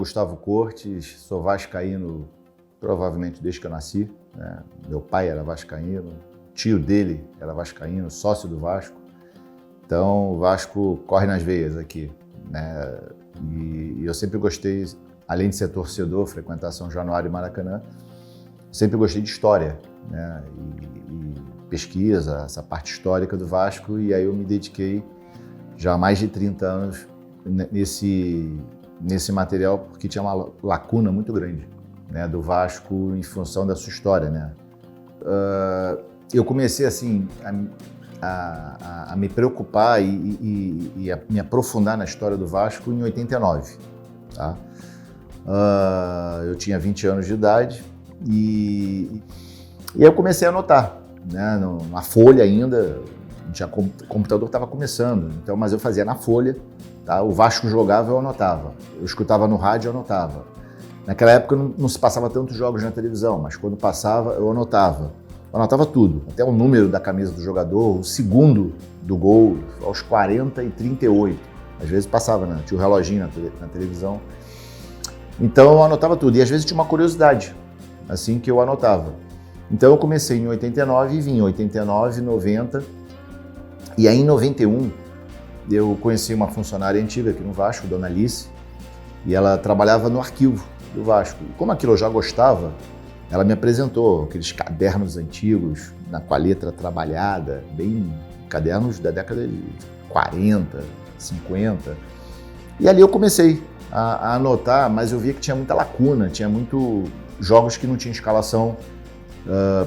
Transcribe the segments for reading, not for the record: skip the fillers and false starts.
Gustavo Cortes, sou vascaíno provavelmente desde que eu nasci, né? Meu pai era vascaíno, tio dele era vascaíno, sócio do Vasco. Então o Vasco corre nas veias aqui, né? E eu sempre gostei, além de ser torcedor, frequentar São Januário e Maracanã, sempre gostei de história, né? E pesquisa, essa parte histórica do Vasco, e aí eu me dediquei já há mais de 30 anos nesse material, porque tinha uma lacuna muito grande, né, do Vasco em função da sua história, né? Eu comecei assim a me preocupar e a me aprofundar na história do Vasco em 89, tá? Eu tinha 20 anos de idade e aí eu comecei a anotar, né, na folha ainda, o computador estava começando, então, mas eu fazia na folha, tá? O Vasco jogava, eu anotava, eu escutava no rádio, eu anotava. Naquela época não se passava tantos jogos na televisão, mas quando passava, eu anotava. Eu anotava tudo, até o número da camisa do jogador, o segundo do gol, aos 40 e 38. Às vezes passava, né? Tinha o reloginho na televisão. Então eu anotava tudo, e às vezes tinha uma curiosidade, assim, que eu anotava. Então eu comecei em 89 e vim em 89, 90, e aí em 91 eu conheci uma funcionária antiga aqui no Vasco, Dona Alice, e ela trabalhava no arquivo do Vasco. E como aquilo eu já gostava, ela me apresentou aqueles cadernos antigos, com a letra trabalhada, bem cadernos da década de 40, 50. E ali eu comecei a anotar, mas eu via que tinha muita lacuna, tinha muito jogos que não tinham escalação.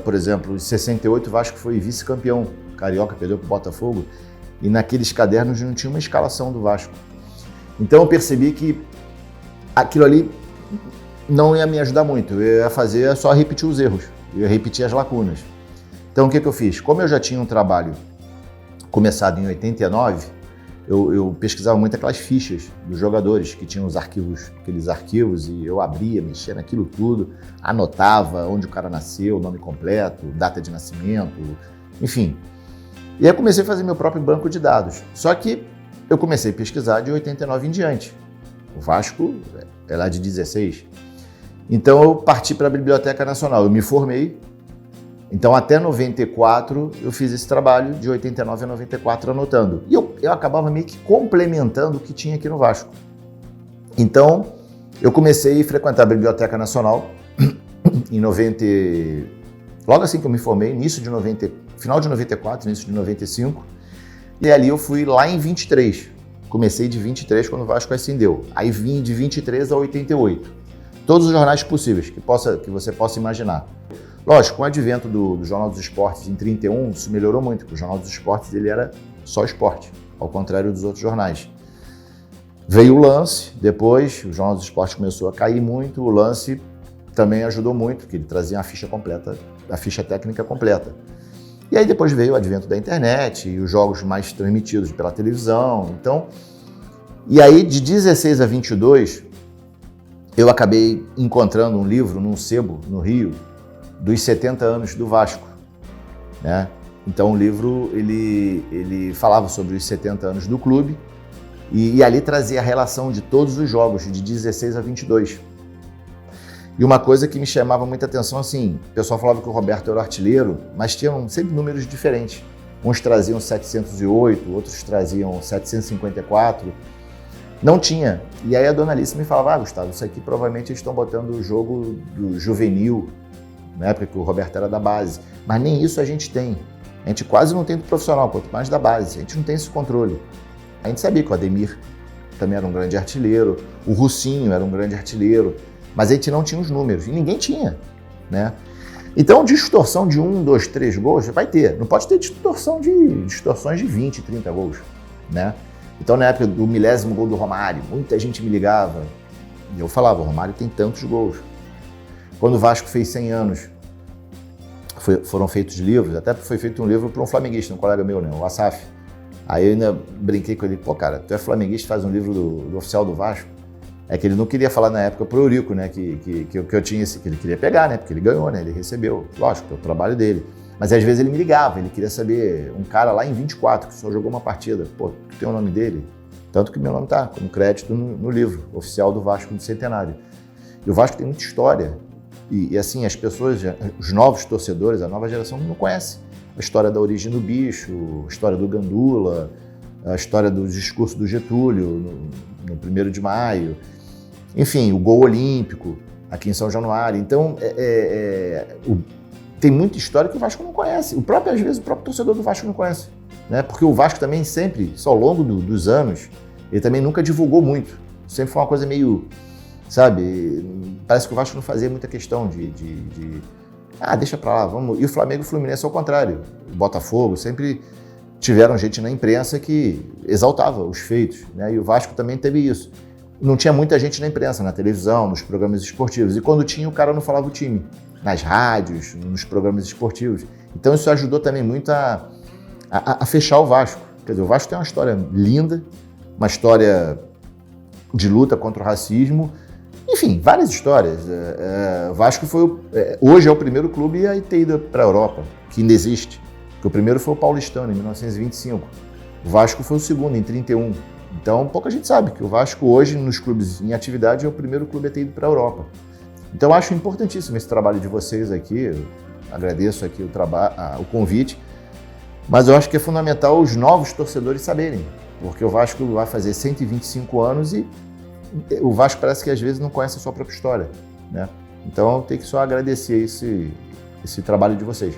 Por exemplo, em 68 o Vasco foi vice-campeão carioca, perdeu para o Botafogo, e naqueles cadernos não tinha uma escalação do Vasco. Então eu percebi que aquilo ali não ia me ajudar muito, eu ia fazer só repetir os erros, eu ia repetir as lacunas. Então o que eu fiz? Como eu já tinha um trabalho começado em 89, eu pesquisava muito aquelas fichas dos jogadores que tinham os arquivos, aqueles arquivos, e eu abria, mexia naquilo tudo, anotava onde o cara nasceu, nome completo, data de nascimento, enfim. E aí eu comecei a fazer meu próprio banco de dados. Só que eu comecei a pesquisar de 89 em diante. O Vasco é lá de 16. Então eu parti para a Biblioteca Nacional. Eu me formei. Então até 94 eu fiz esse trabalho de 89 a 94 anotando. E eu acabava meio que complementando o que tinha aqui no Vasco. Então eu comecei a frequentar a Biblioteca Nacional em 90, logo assim que eu me formei, final de 94, início de 95. E ali eu fui lá em 23. Comecei de 23 quando o Vasco ascendeu. Aí vim de 23 a 88. Todos os jornais possíveis que você possa imaginar. Lógico, com o advento do Jornal dos Esportes em 31, isso melhorou muito, porque o Jornal dos Esportes ele era só esporte, ao contrário dos outros jornais. Veio o Lance, depois o Jornal dos Esportes começou a cair muito, o Lance também ajudou muito, porque ele trazia a ficha completa, a ficha técnica completa. E aí depois veio o advento da internet e os jogos mais transmitidos pela televisão. Então, e aí de 16 a 22, eu acabei encontrando um livro num sebo no Rio dos 70 anos do Vasco, né? Então o livro ele falava sobre os 70 anos do clube e ali trazia a relação de todos os jogos de 16 a 22. E uma coisa que me chamava muita atenção, assim, o pessoal falava que o Roberto era o artilheiro, mas tinham sempre números diferentes. Uns traziam 708, outros traziam 754. Não tinha. E aí a Dona Alice me falava, Gustavo, isso aqui provavelmente eles estão botando o jogo do juvenil, na época que o Roberto era da base. Mas nem isso a gente tem. A gente quase não tem do profissional, quanto mais da base. A gente não tem esse controle. A gente sabia que o Ademir também era um grande artilheiro, o Russinho era um grande artilheiro, mas a gente não tinha os números, e ninguém tinha, né? Então, distorção de 1, 2, 3 gols vai ter. Não pode ter distorções de 20, 30 gols, né? Então, na época do milésimo gol do Romário, muita gente me ligava e eu falava, o Romário tem tantos gols. Quando o Vasco fez 100 anos, foram feitos livros, até foi feito um livro para um flamenguista, um colega meu, né, o Asaf. Aí eu ainda brinquei com ele, pô, cara, tu é flamenguista, faz um livro do oficial do Vasco. É que ele não queria falar na época pro Eurico, né, que eu tinha esse, que ele queria pegar, né, porque ele ganhou, né, ele recebeu, lógico, é o trabalho dele. Mas às vezes ele me ligava, ele queria saber, um cara lá em 24, que só jogou uma partida, pô, tu tem o nome dele? Tanto que meu nome está como crédito no livro oficial do Vasco do Centenário. E o Vasco tem muita história. E assim, as pessoas, os novos torcedores, a nova geração não conhece a história da origem do bicho, a história do Gandula, a história do discurso do Getúlio no 1º de maio, enfim, o gol olímpico aqui em São Januário. Então, tem muita história que o Vasco não conhece. Às vezes, o próprio torcedor do Vasco não conhece, né? Porque o Vasco também sempre, só ao longo dos anos, ele também nunca divulgou muito. Sempre foi uma coisa meio, sabe, parece que o Vasco não fazia muita questão deixa pra lá, vamos. E o Flamengo e o Fluminense ao contrário. O Botafogo sempre tiveram gente na imprensa que exaltava os feitos, né? E o Vasco também teve isso. Não tinha muita gente na imprensa, na televisão, nos programas esportivos. E quando tinha, o cara não falava o time. Nas rádios, nos programas esportivos. Então isso ajudou também muito a fechar o Vasco. Quer dizer, o Vasco tem uma história linda, uma história de luta contra o racismo, enfim, várias histórias. O Vasco hoje é o primeiro clube a ter ido para a Europa, que ainda existe. Porque o primeiro foi o Paulistano, em 1925. O Vasco foi o segundo, em 31. Então, pouca gente sabe que o Vasco hoje, nos clubes em atividade, é o primeiro clube a ter ido para a Europa. Então, eu acho importantíssimo esse trabalho de vocês aqui. Eu agradeço aqui o convite. Mas eu acho que é fundamental os novos torcedores saberem. Porque o Vasco vai fazer 125 anos e o Vasco parece que às vezes não conhece a sua própria história, né? Então, eu tenho que só agradecer esse trabalho de vocês.